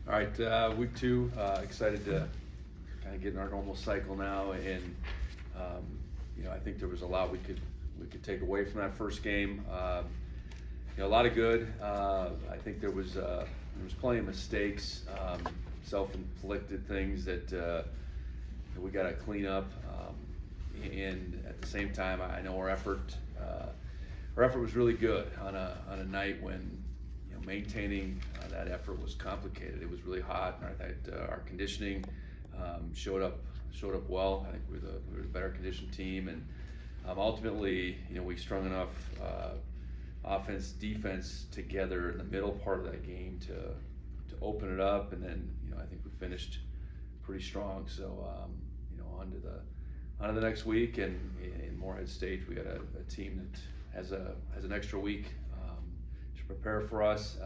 All right, week 2, excited to kind of get in our normal cycle now, and I think there was a lot we could take away from that first game. A lot of good. I think there was plenty of mistakes, self-inflicted things that we got to clean up, and at the same time, I know our effort was really good on a night when maintaining that effort was complicated. It was really hot, and I thought our conditioning showed up well. I think we were the better conditioned team, and ultimately, we strung enough offense, defense together in the middle part of that game to open it up, and then I think we finished pretty strong. So on to the next week, and in Morehead State, we got a team that has an extra week to prepare for us.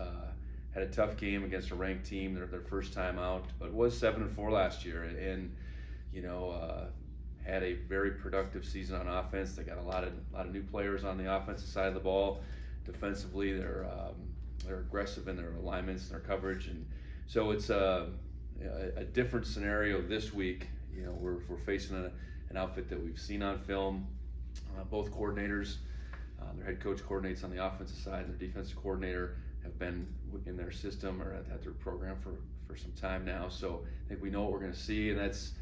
Had a tough game against a ranked team. They're their first time out, but was 7-4 last year, and had a very productive season on offense. They got a lot of new players on the offensive side of the ball. Defensively, they're aggressive in their alignments and their coverage, and so it's a different scenario this week. We're facing an outfit that we've seen on film. Both coordinators, their head coach coordinates on the offensive side, and their defensive coordinator have been in their system or at their program for some time now. So I think we know what we're going to see, and that's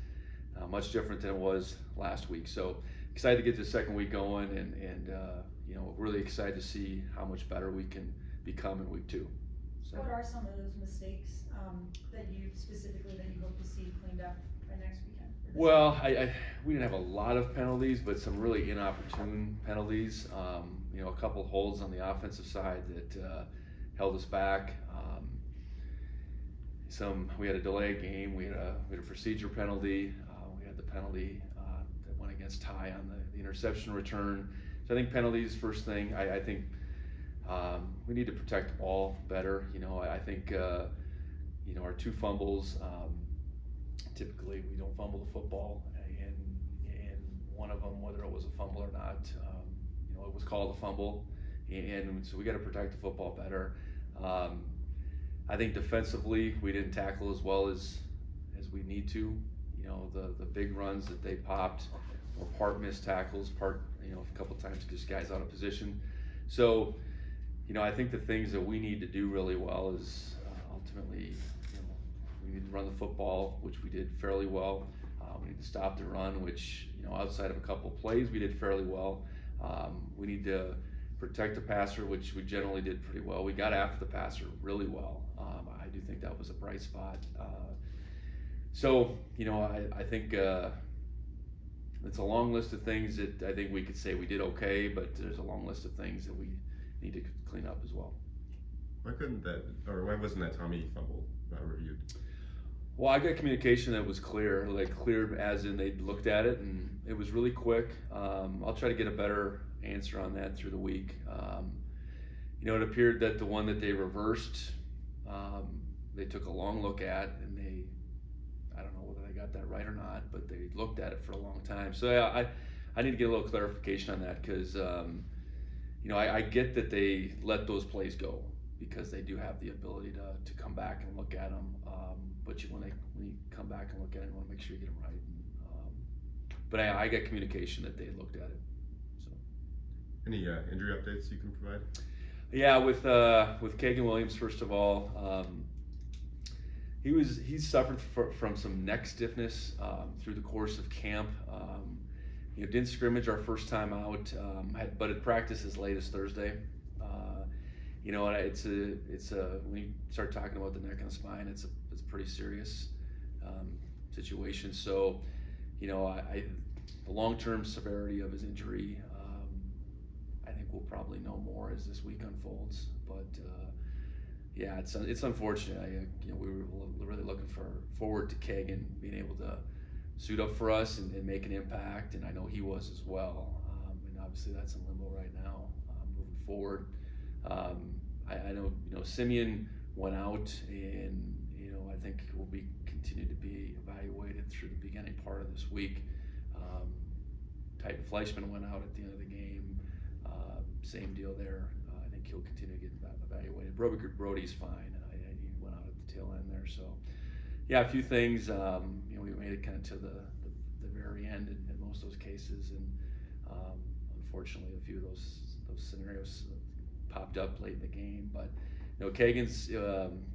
much different than it was last week. So excited to get the second week going, and really excited to see how much better we can become in week 2. So, what are some of those mistakes that you hope to see cleaned up by next weekend? Well, we didn't have a lot of penalties, but some really inopportune penalties. A couple of holds on the offensive side that held us back. We had a delayed game. We had a procedure penalty. We had the penalty that went against Ty on the interception return. So I think penalties first thing. I think we need to protect the ball better. I think our 2 fumbles. Typically, we don't fumble the football, and one of them, whether it was a fumble or not, it was called a fumble, and so we got to protect the football better. I think defensively, we didn't tackle as well as we need to. The big runs that they popped were part missed tackles, part a couple times just guys out of position. So, I think the things that we need to do really well is ultimately, we need to run the football, which we did fairly well. We need to stop the run, which, outside of a couple of plays, we did fairly well. We need to protect the passer, which we generally did pretty well. We got after the passer really well. I do think that was a bright spot. I think it's a long list of things that I think we could say we did okay, but there's a long list of things that we need to clean up as well. Why wasn't that Tommy fumble reviewed? Well, I got communication that was clear, as in they looked at it, and it was really quick. I'll try to get a better answer on that through the week. It appeared that the one that they reversed, they took a long look at, and I don't know whether they got that right or not, but they looked at it for a long time. So yeah, I need to get a little clarification on that, because I get that they let those plays go because they do have the ability to come back and look at them. But when you come back and look at it, you want to make sure you get them right. But I got communication that they looked at it. So, any injury updates you can provide? Yeah, with Kagan Williams, first of all, he's suffered from some neck stiffness through the course of camp. Didn't scrimmage our first time out, but it practiced as late as Thursday. It's when you start talking about the neck and the spine, it's a pretty serious situation. So, the long-term severity of his injury, I think we'll probably know more as this week unfolds. But yeah, it's unfortunate. We were really looking forward to Kagan being able to suit up for us and make an impact, and I know he was as well. And obviously that's in limbo right now. Moving forward, I know Simeon went out, and I think will continue to be evaluated through the beginning part of this week. Titan Fleischman went out at the end of the game. Same deal there. I think he'll continue to get evaluated. Brody's fine. He went out at the tail end there. So yeah, a few things. We made it kind of to the very end in most of those cases, and unfortunately, a few of those scenarios popped up late in the game. But Kagan's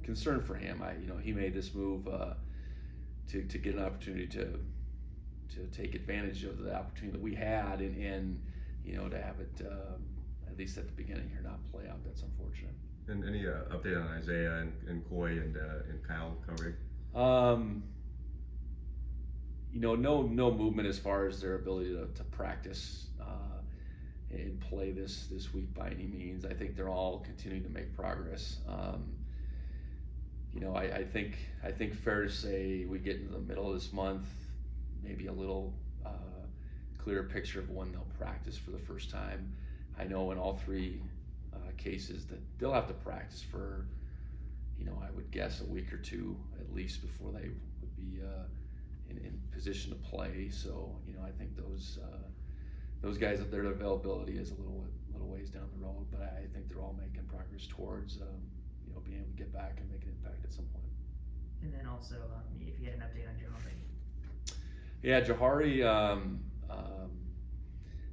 concern for him. He made this move to get an opportunity to take advantage of the opportunity that we had, and to have it at least at the beginning here not play out. That's unfortunate. And any update on Isaiah and Coy and Kyle Cowrig? No movement as far as their ability to practice and play this week by any means. I think they're all continuing to make progress. I think fair to say we get into the middle of this month, maybe a little clearer picture of when they'll practice for the first time. I know in all three cases that they'll have to practice for, I would guess a week or two at least before they would be in position to play. So, I think those guys, their availability is a little ways down the road, but I think they're all making progress towards, being able to get back and make an impact at some point. And then also, if you had an update on Jahari. Yeah, Jahari,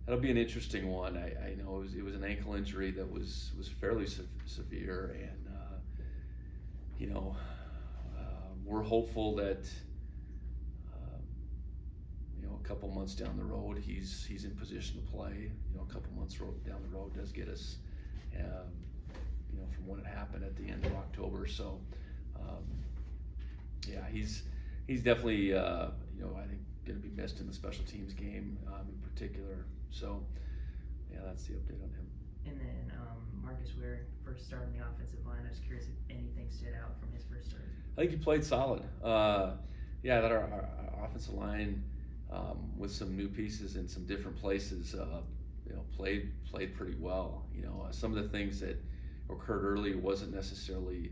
that'll be an interesting one. I know it was an ankle injury that was fairly severe, and we're hopeful that a couple months down the road he's in position to play. A couple months down the road does get us, from when it happened at the end of October. So yeah, he's definitely I think going to be missed in the special teams game in particular. So yeah, that's the update on him. And then Marcus Ware, first start on the offensive line. I was curious if anything stood out from his first start. I think he played solid. Yeah, that our offensive line with some new pieces in some different places, played pretty well. Some of the things that occurred early wasn't necessarily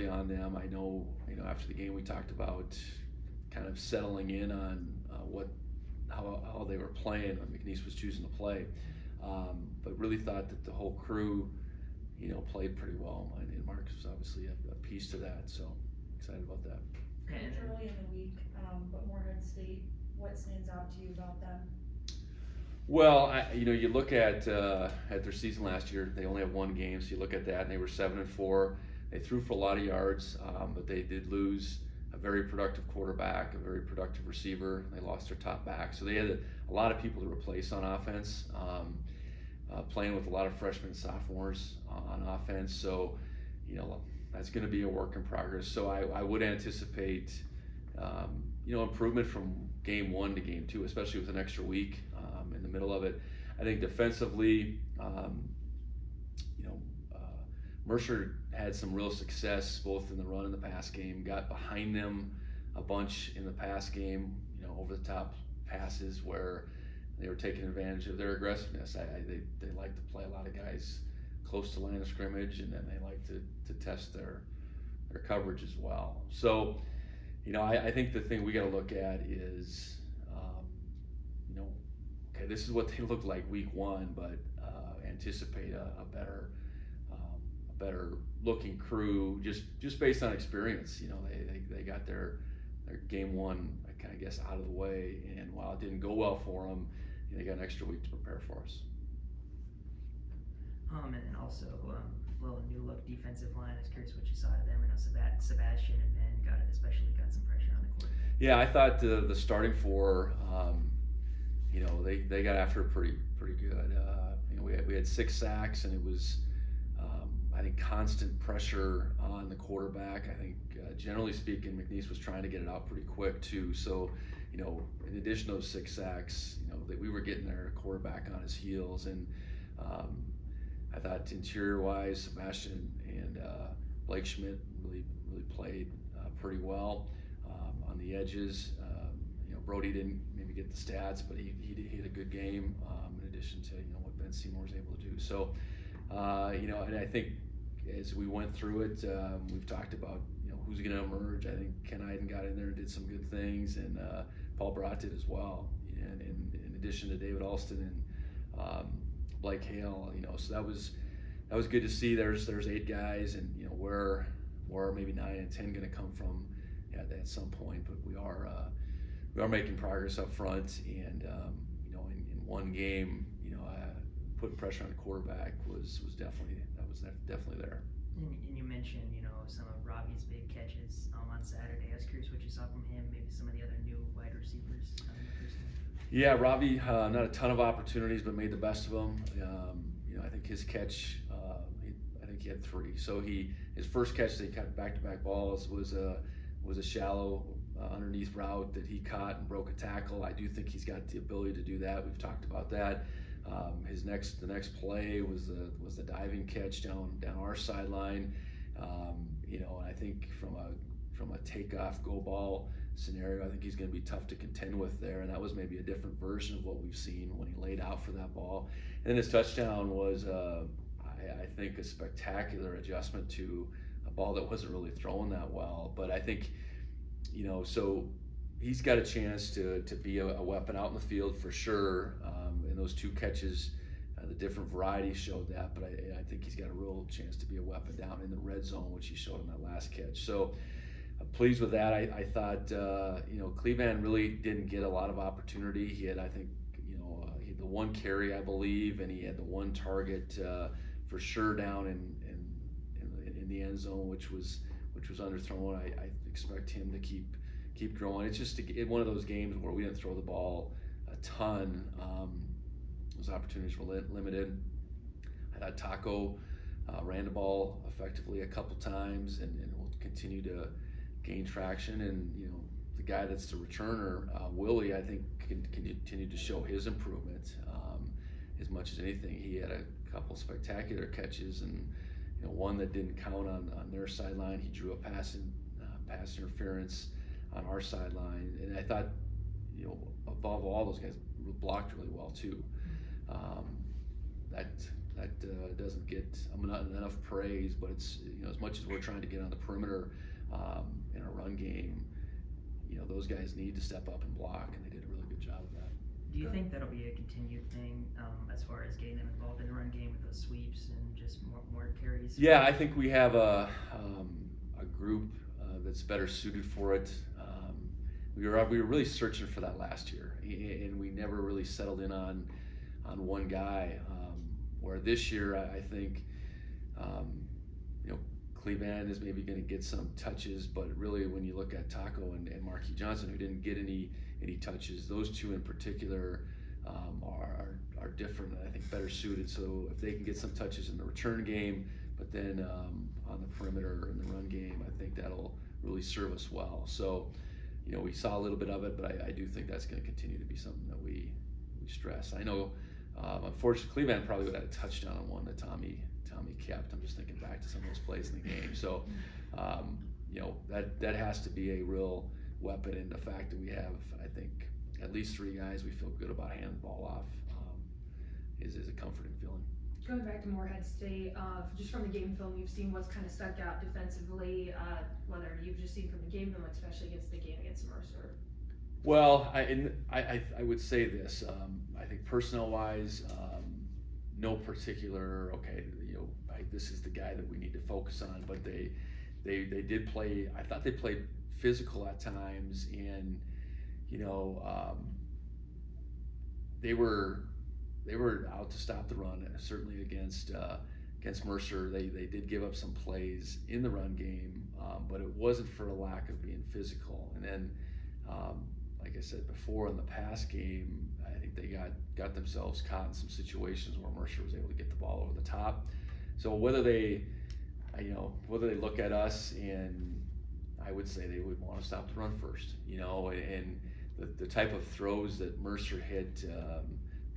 on them. I know, after the game we talked about kind of settling in on how they were playing when McNeese was choosing to play, but really thought that the whole crew, played pretty well. And Marcus was obviously a piece to that, so excited about that. It's early in the week, but Morehead State, what stands out to you about them? Well, you look at their season last year. They only have one game, so you look at that, and they were 7-4. They threw for a lot of yards, but they did lose a very productive quarterback, a very productive receiver. They lost their top back, so they had a lot of people to replace on offense. Playing with a lot of freshmen and sophomores on offense, so that's going to be a work in progress. So I would anticipate improvement from game 1 to game 2, especially with an extra week in the middle of it. I think defensively, Mercer had some real success both in the run and the pass game. Got behind them a bunch in the pass game, over the top passes where they were taking advantage of their aggressiveness. They like to play a lot of guys close to line of scrimmage, and then they like to test their coverage as well. So, I think the thing we got to look at is, okay, this is what they look like week 1, but anticipate a better looking crew just based on experience. They got their game 1, I guess, out of the way, and while it didn't go well for them, they got an extra week to prepare for us. And then also a little new look defensive line. I was curious what you saw of them. I know Sebastian and Ben got some pressure on the quarterback. Yeah, I thought the starting four, they got after it pretty good. We had 6 sacks, and it was I think constant pressure on the quarterback. I think generally speaking, McNeese was trying to get it out pretty quick too. So in addition to those 6 sacks, that we were getting their quarterback on his heels, and I thought interior-wise, Sebastian and Blake Schmidt really played pretty well on the edges. Brody didn't maybe get the stats, but he had a good game in addition to what Ben Seymour was able to do. So and I think as we went through it, we've talked about who's going to emerge. I think Ken Iden got in there and did some good things, and Paul Brott did as well. And in addition to David Alston and Blake Hale, so that was good to see. There's 8 guys, and where where maybe 9 and 10 going to come from at some point. But we are making progress up front, and in one game, putting pressure on the quarterback was definitely there. And you mentioned, some of Robbie's big catches on Saturday. I was curious what you saw from him, maybe some of the other new wide receivers in the first game. Yeah, Robbie, not a ton of opportunities, but made the best of them. I think his catch, I think he had 3. So his first catch that he caught back-to-back balls was a shallow underneath route that he caught and broke a tackle. I do think he's got the ability to do that. We've talked about that. The next play was the diving catch down our sideline. And I think from a takeoff go ball scenario, I think he's going to be tough to contend with there. And that was maybe a different version of what we've seen when he laid out for that ball. And then his touchdown was, I think, a spectacular adjustment to a ball that wasn't really thrown that well. But I think, so he's got a chance to be a weapon out in the field for sure. And those 2 catches, the different varieties showed that. But I think he's got a real chance to be a weapon down in the red zone, which he showed in that last catch. So I'm pleased with that. I thought, Cleveland really didn't get a lot of opportunity. He had, I think, he had the 1 carry, I believe, and he had the 1 target for sure down in the end zone, which was underthrown. I expect him to keep growing. It's just one of those games where we didn't throw the ball a ton. Those opportunities were limited. I thought Taco ran the ball effectively a couple times, and will continue to gain traction. And the guy that's the returner, Willie, I think can continue to show his improvement as much as anything. He had a couple spectacular catches, and one that didn't count on their sideline. He drew a pass interference on our sideline, and I thought, above all, those guys blocked really well too. That doesn't get enough praise, but it's as much as we're trying to get on the perimeter in a run game, those guys need to step up and block, and they did a really good job of that. Do you think that'll be a continued thing as far as getting them involved in the run game with those sweeps and just more carries? Yeah, I think we have a group that's better suited for it. We were really searching for that last year, and we never really settled in on one guy. Where this year, I think, Cleveland is maybe going to get some touches, but really when you look at Taco and Marquis Johnson, who didn't get any touches, those 2 in particular are different, and I think better suited. So if they can get some touches in the return game, but then on the perimeter in the run game, I think that'll really serve us well. So, we saw a little bit of it, but I do think that's going to continue to be something that we stress. I know, unfortunately, Cleveland probably would have had a touchdown on one that Tommy kept. I'm just thinking back to some of those plays in the game. So, that has to be a real weapon, and the fact that we have, I think, at least 3 guys we feel good about handing the ball off is a comforting feeling. Going back to Morehead State, just from the game film, you've seen what's kind of stuck out defensively, whether you've just seen from the game film, especially against the game against Mercer. Well, I would say this. I think personnel-wise, no particular. This is the guy that we need to focus on. But they did play. I thought they played physical at times, and they were out to stop the run. Certainly against Mercer, they did give up some plays in the run game, but it wasn't for a lack of being physical. And then, like I said before, in the pass game, I think they got themselves caught in some situations where Mercer was able to get the ball over the top. So whether they look at us, and I would say they would want to stop the run first, and the type of throws that Mercer hit,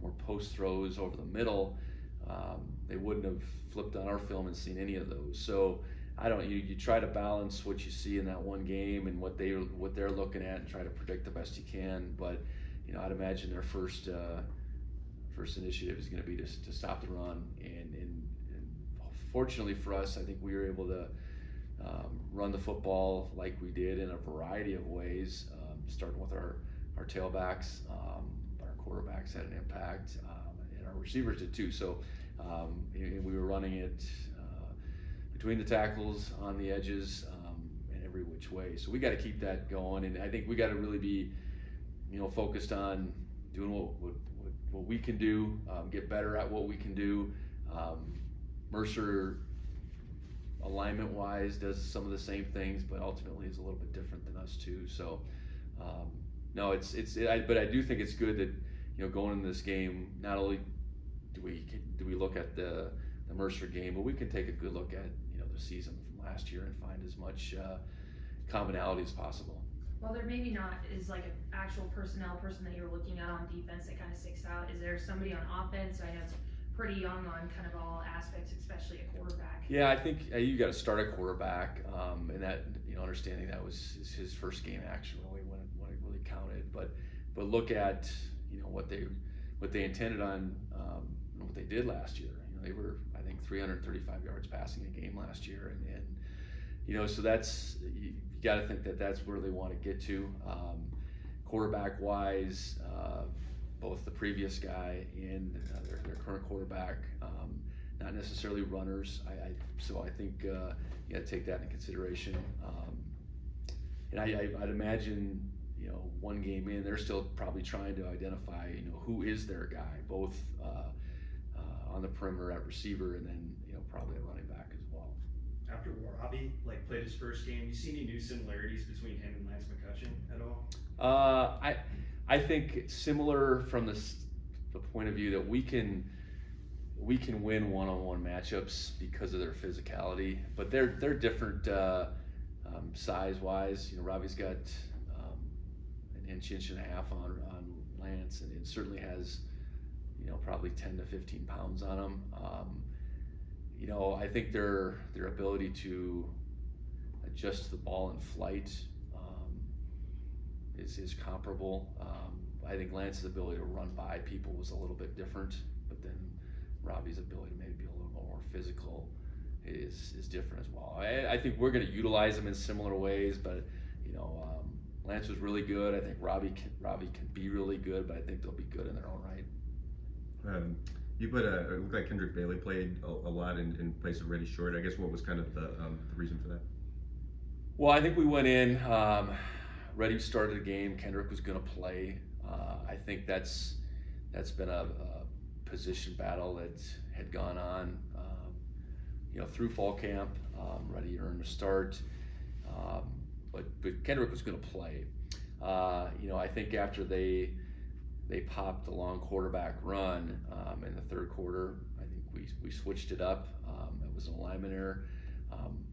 more post throws over the middle, they wouldn't have flipped on our film and seen any of those. So you try to balance what you see in that one game and what they're looking at, and try to predict the best you can. But I'd imagine their first initiative is going to be to stop the run. And fortunately for us, I think we were able to run the football like we did in a variety of ways, starting with our tailbacks. Our quarterbacks had an impact, and our receivers did too. So we were running it between the tackles, on the edges, and every which way. So we got to keep that going, and I think we got to really be, focused on doing what we can do, get better at what we can do. Mercer, alignment-wise, does some of the same things, but ultimately is a little bit different than us too. So, no, but I do think it's good that going into this game, not only do we look at the Mercer game, but we can take a good look at the season from last year and find as much commonality as possible. Well, there maybe not is like an actual personnel person that you're looking at on defense that kind of sticks out. Is there somebody on offense? I know it's pretty young on kind of all aspects, especially a quarterback. Yeah, I think you got to start a quarterback, and that understanding that was his first game action really when it really counted. But look at what they intended on, what they did last year. They were, I think, 335 yards passing a game last year, and so that's you got to think that that's where they want to get to. Quarterback wise, both the previous guy and their current quarterback, not necessarily runners. So I think you got to take that into consideration. And I'd imagine one game in, they're still probably trying to identify who is their guy, both on the perimeter at receiver and then probably a running back as well. After Robbie played his first game, you see any new similarities between him and Lance McCutcheon at all? I think similar from the point of view that we can win one-on-one matchups because of their physicality, but they're different size-wise. Robbie's got an inch and a half on Lance, and it certainly has probably 10 to 15 pounds on him. I think their ability to adjust the ball in flight is comparable. I think Lance's ability to run by people was a little bit different, but then Robbie's ability to maybe be a little bit more physical is different as well. I think we're going to utilize them in similar ways, but Lance was really good. I think Robbie can be really good, but I think they'll be good in their own right. It looked like Kendrick Bailey played a lot in place of Reddy Short. I guess what was kind of the reason for that? Well, I think we went in, Reddy started the game, Kendrick was going to play. I think that's been a position battle that had gone on through fall camp. Reddy earned a start, but Kendrick was going to play. I think after they popped the long quarterback run in the third quarter, I think we switched it up. It was an alignment error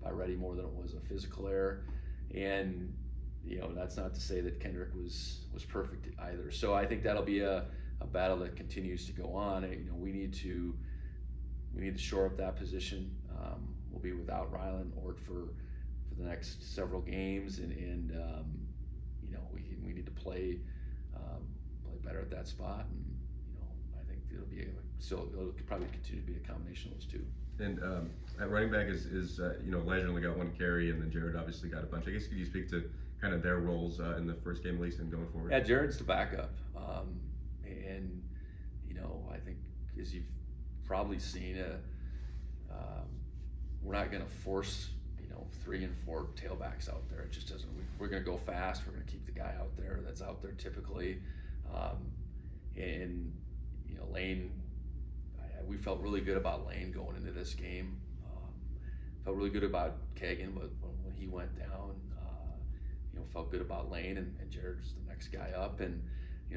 by Reddy more than it was a physical error, and that's not to say that Kendrick was perfect either. So I think that'll be a battle that continues to go on. We need to shore up that position. We'll be without Rylan Ort for the next several games, and we need to play better at that spot, and I think it'll probably continue to be a combination of those two. And at running back is Elijah only got one carry, and then Jared obviously got a bunch. I guess could you speak to kind of their roles in the first game at least and going forward? Yeah, Jared's the backup, and I think as you've probably seen, we're not going to force 3 and 4 tailbacks out there. It just doesn't. We're going to go fast. We're going to keep the guy out there that's out there typically. And Lane, we felt really good about Lane going into this game. Felt really good about Kagan, but when he went down, felt good about Lane, and Jared's the next guy up. And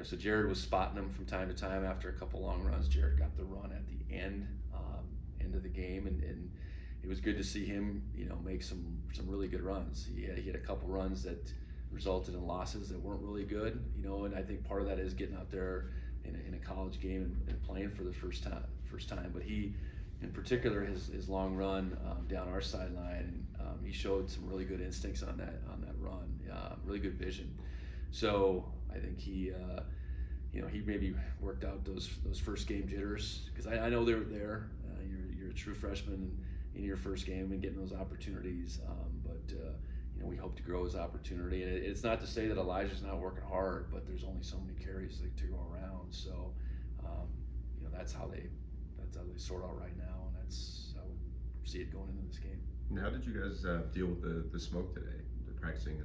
so Jared was spotting him from time to time after a couple long runs. Jared got the run at the end of the game, and it was good to see him make some really good runs. He had a couple runs that resulted in losses that weren't really good, and I think part of that is getting out there in a college game and playing for the first time. But he, in particular, his long run down our sideline, he showed some really good instincts on that run, really good vision. So I think he maybe worked out those first game jitters, because I know they were there. You're a true freshman in your first game and getting those opportunities, but we hope to grow his opportunity. And it's not to say that Elijah's not working hard, but there's only so many carries to go around. So that's how they sort out right now, and that's how we see it going into this game. And how did you guys deal with the smoke today, the practicing?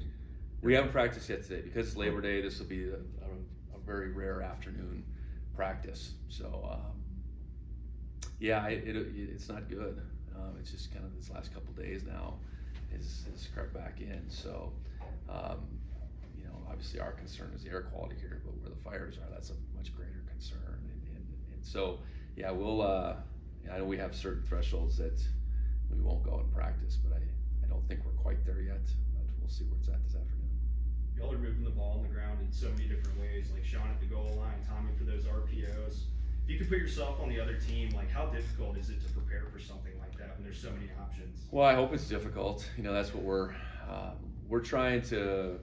We haven't practiced yet today because it's Labor Day. This will be a very rare afternoon practice. So yeah, it's not good. It's just kind of this last couple days now has crept back in. So you know, obviously our concern is the air quality here, but where the fires are, that's a much greater concern. And so yeah, we'll. I know we have certain thresholds that we won't go and practice, but I don't think we're quite there yet. But we'll see where it's at this afternoon. Y'all are moving the ball on the ground in so many different ways, like Sean at the goal line, Tommy for those RPOs. If you could put yourself on the other team, like how difficult is it to prepare for something like that when there's so many options? Well, I hope it's difficult. You know, that's what we're trying to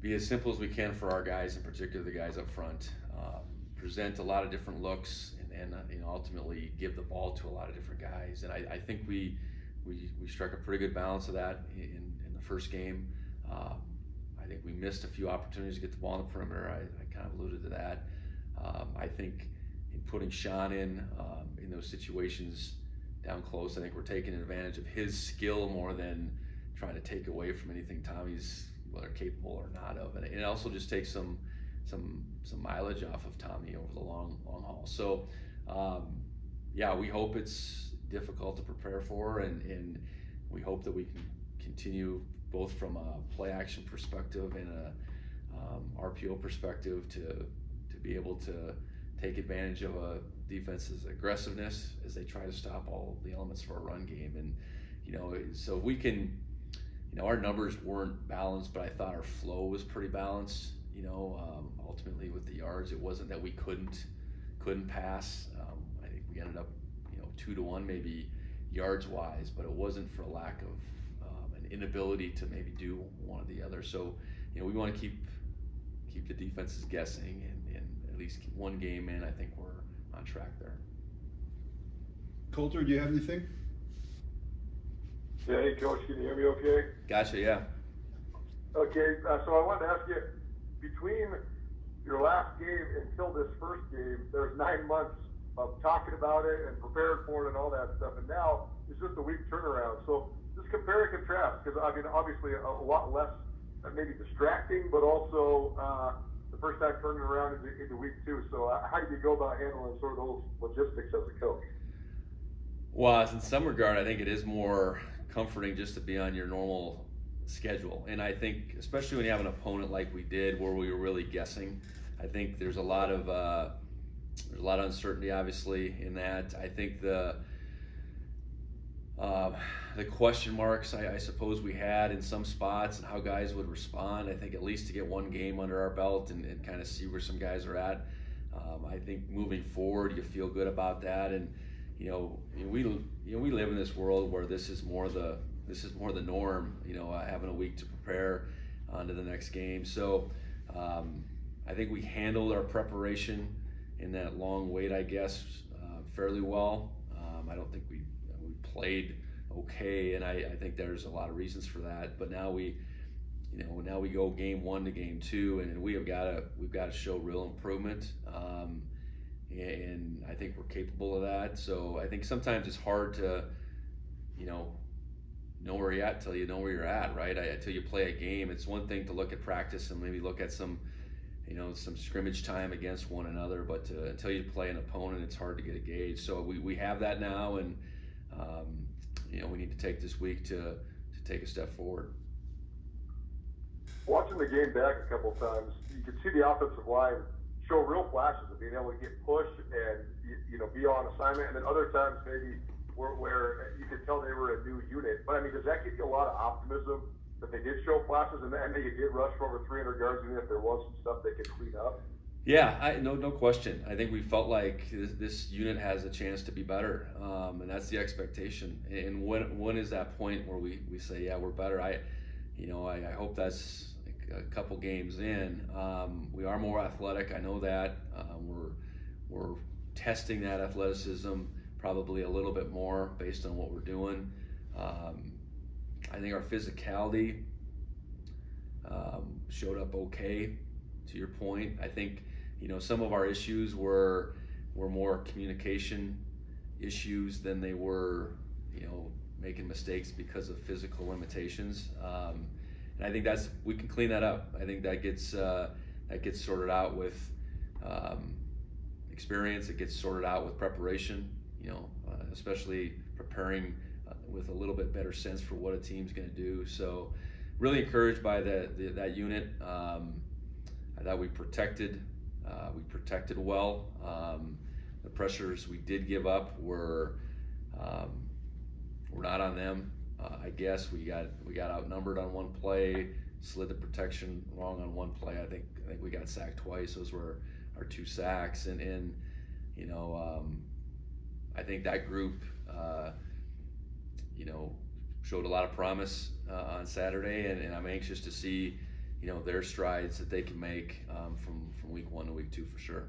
be as simple as we can for our guys, in particular the guys up front. Present a lot of different looks and you know, ultimately give the ball to a lot of different guys. And I think we struck a pretty good balance of that in the first game. I think we missed a few opportunities to get the ball on the perimeter. I kind of alluded to that. I think in putting Sean in those situations down close, I think we're taking advantage of his skill more than trying to take away from anything Tommy's whether capable or not of. And it also just takes some mileage off of Tommy over the long haul. So yeah, we hope it's difficult to prepare for, and we hope that we can continue both from a play action perspective and a RPO perspective to be able to take advantage of a defense's aggressiveness as they try to stop all the elements of our run game. And you know, so we can, you know, our numbers weren't balanced, but I thought our flow was pretty balanced. You know, ultimately with the yards, it wasn't that we couldn't pass. I think we ended up, you know, 2-1 maybe yards wise, but it wasn't for a lack of an inability to maybe do one or the other. So, you know, we want to keep the defenses guessing, and at least keep one game in. I think we're on track there. Coulter, do you have anything? Yeah, hey Coach, can you hear me okay? Gotcha, yeah. Okay, so I wanted to ask you, between your last game until this first game, there's 9 months of talking about it and preparing for it and all that stuff, and now it's just a week turnaround. So just compare and contrast, because I mean, obviously a lot less maybe distracting, but also the first time turning around into week 2. So how do you go about handling sort of those logistics as a coach? Well, in some regard, I think it is more comforting just to be on your normal schedule. And I think, especially when you have an opponent like we did, where we were really guessing, I think there's a lot of uncertainty, obviously, in that. I think the question marks I suppose we had in some spots and how guys would respond. I think at least to get one game under our belt and kind of see where some guys are at. I think moving forward, you feel good about that. And we live in this world where this is more the norm. Having a week to prepare onto the next game. So I think we handled our preparation in that long wait, I guess, fairly well. I don't think we played okay, and I think there's a lot of reasons for that. But now we go game 1 to game 2, and we've got to show real improvement. And I think we're capable of that. So I think sometimes it's hard to, know where you're at till you know where you're at, right? Until you play a game. It's one thing to look at practice and maybe look at some scrimmage time against one another, but until you play an opponent, it's hard to get a gauge. So we have that now, and we need to take this week to take a step forward. Watching the game back a couple of times, you could see the offensive line show real flashes of being able to get pushed and be on assignment, and then other times maybe where you could tell they were a new unit. But I mean, does that give you a lot of optimism that they did show flashes and that they did rush for over 300 yards, even if there was some stuff they could clean up? Yeah, no question. I think we felt like this unit has a chance to be better, and that's the expectation. And when is that point where we say, yeah, we're better? I hope that's a couple games in. We are more athletic. I know that. We're testing that athleticism probably a little bit more based on what we're doing. I think our physicality showed up okay, to your point. I think, some of our issues were more communication issues than they were, making mistakes because of physical limitations. And I think we can clean that up. I think that gets sorted out with experience. It gets sorted out with preparation, especially preparing with a little bit better sense for what a team's going to do. So really encouraged by that unit. I thought we protected well. The pressures we did give up were not on them. I guess we got outnumbered on one play, slid the protection wrong on one play. I think we got sacked twice. Those were our 2 sacks, and I think that group showed a lot of promise on Saturday, and I'm anxious to see their strides that they can make from week 1 to week 2 for sure.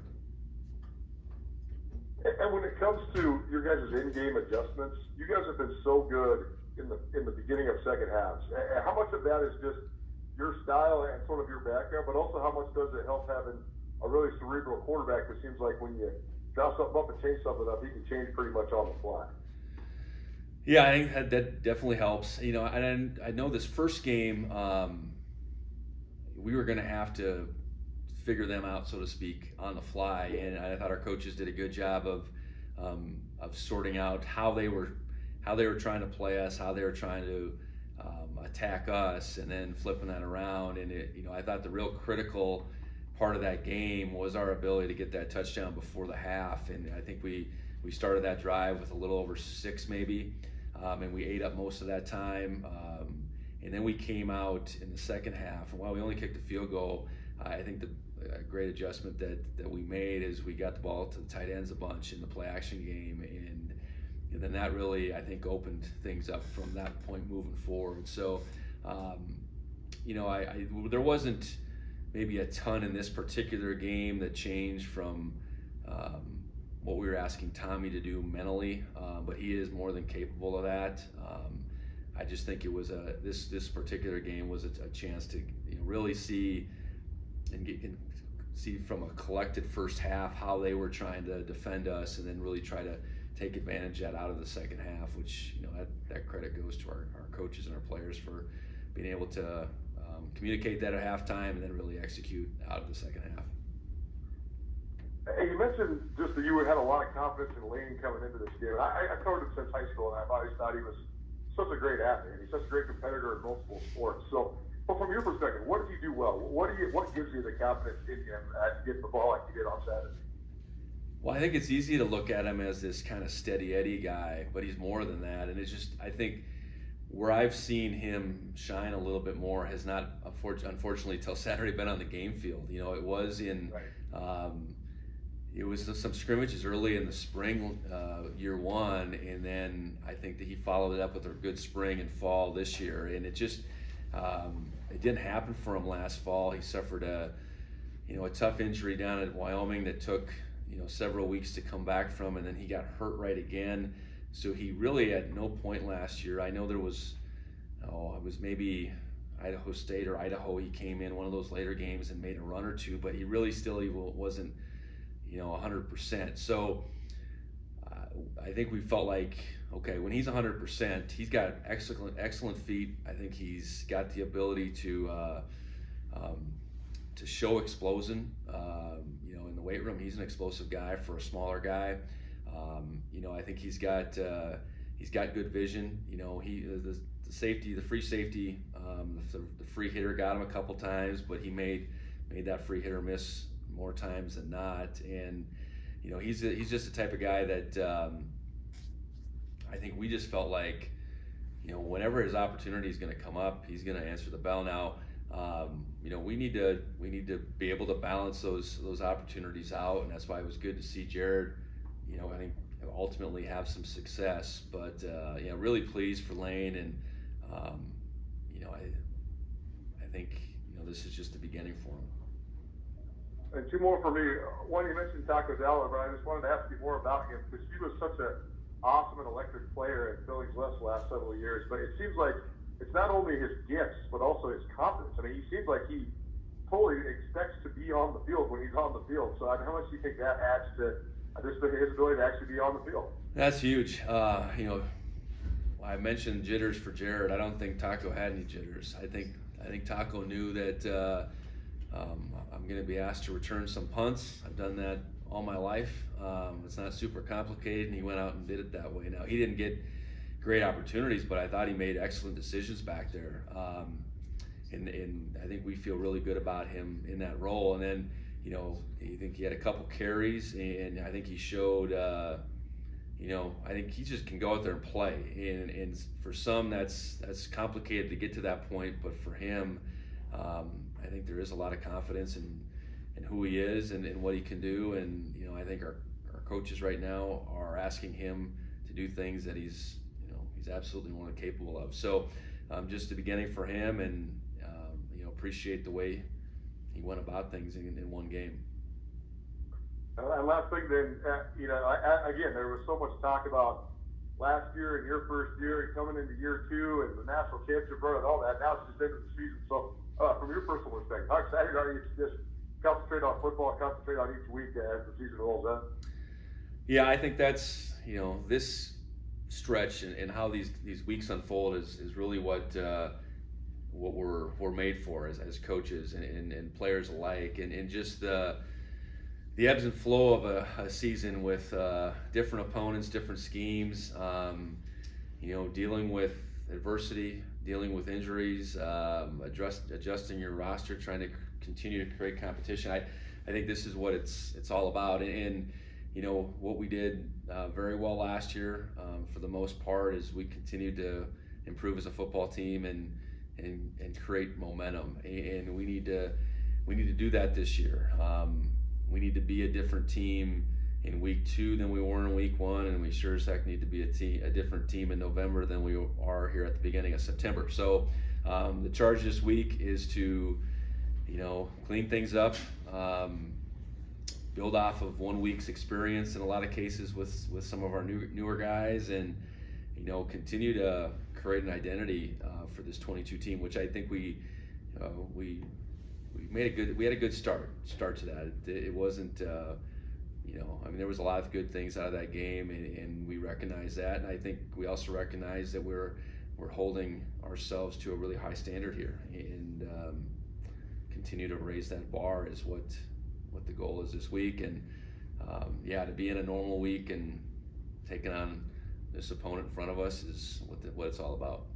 And when it comes to your guys' in-game adjustments, you guys have been so good in the beginning of second halves. How much of that is just your style and sort of your background, but also how much does it help having a really cerebral quarterback that seems like when you draw something up and change something up, he can change pretty much on the fly? Yeah, I think that definitely helps. And I know this first game, we were going to have to figure them out, so to speak, on the fly, and I thought our coaches did a good job of sorting out how they were trying to play us, how they were trying to attack us, and then flipping that around. And I thought the real critical part of that game was our ability to get that touchdown before the half, and I think we started that drive with a little over 6 maybe, and we ate up most of that time, and then we came out in the second half, and while we only kicked the field goal, I think the great adjustment that we made is we got the ball to the tight ends a bunch in the play action game, and then that really, I think, opened things up from that point moving forward. So, there wasn't maybe a ton in this particular game that changed from what we were asking Tommy to do mentally, but he is more than capable of that. I just think it was this particular game was a chance to really see and see from a collected first half how they were trying to defend us, and then really try to take advantage of that out of the second half, which that credit goes to our coaches and our players for being able to communicate that at halftime and then really execute out of the second half. Hey, you mentioned just that you had a lot of confidence in Lane coming into this game. I've covered him since high school, and I've always thought he was such a great athlete. He's such a great competitor in multiple sports. So, but from your perspective, what does he do well? What gives you the confidence in him to get the ball like he did on Saturday? Well, I think it's easy to look at him as this kind of steady Eddie guy, but he's more than that. And it's just, I think, where I've seen him shine a little bit more has not, unfortunately, till Saturday, been on the game field. It was in, it was some scrimmages early in the spring, year 1, and then I think that he followed it up with a good spring and fall this year. And it just, it didn't happen for him last fall. He suffered a tough injury down at Wyoming that took several weeks to come back from, and then he got hurt right again. So he really at no point last year, I know there was, it was maybe Idaho State or Idaho, he came in one of those later games and made a run or two, but he really still wasn't 100%. So I think we felt like, okay, when he's 100%, he's got excellent feet. I think he's got the ability to show explosion. In the weight room, he's an explosive guy for a smaller guy. I think he's got good vision. The safety, the free safety, the free hitter got him a couple times, but he made that free hitter miss more times than not. And he's just the type of guy that I think we just felt like whenever his opportunity is going to come up, he's going to answer the bell. Now we need to be able to balance those opportunities out, and that's why it was good to see Jared I think ultimately have some success. But really pleased for Lane, and I think this is just the beginning for him. And 2 more for me. One, you mentioned Taco Della, but I just wanted to ask you more about him because he was such an awesome and electric player at Billings West the last several years. But it seems like it's not only his gifts, but also his confidence. I mean, he seems like he totally expects to be on the field when he's on the field. So how much do you think that adds to his ability to actually be on the field? That's huge. I mentioned jitters for Jared. I don't think Taco had any jitters. I think Taco knew that I'm going to be asked to return some punts. I've done that all my life. It's not super complicated, and he went out and did it that way. Now, he didn't get great opportunities, but I thought he made excellent decisions back there. And I think we feel really good about him in that role. And then, you know, I think he had a couple carries, and I think he showed, you know, I think he just can go out there and play. And for some, that's complicated to get to that point. But for him, I think there is a lot of confidence in who he is and what he can do. And, you know, I think our coaches right now are asking him to do things that he's absolutely more than capable of. So just the beginning for him, and, you know, appreciate the way he went about things in one game. And last thing then, you know, again, there was so much talk about last year and your first year and coming into year two and the national championship run and all that. Now it's just into the season. So from your personal perspective, how excited are you to just concentrate on football, concentrate on each week as the season rolls on? Yeah, I think that's, you know, this stretch and how these weeks unfold is really what we're made for as coaches and players alike, and just the ebbs and flow of a season with different opponents, different schemes, you know, dealing with adversity, dealing with injuries, adjusting your roster, trying to continue to create competition. I think this is what it's all about. And you know, what we did very well last year, for the most part, is we continued to improve as a football team and create momentum. And we need to do that this year. We need to be a different team in week 2 than we were in week 1, and we sure as heck need to be a different team in November than we are here at the beginning of September. So the charge this week is to, you know, clean things up, build off of 1 week's experience in a lot of cases with some of our newer guys, and, you know, continue to create an identity for this 22 team, which I think we had a good start to that. It wasn't, you know, I mean, there was a lot of good things out of that game, and we recognize that. And I think we also recognize that we're holding ourselves to a really high standard here, and continue to raise that bar is what the goal is this week. And yeah, to be in a normal week and taking on this opponent in front of us is what it's all about.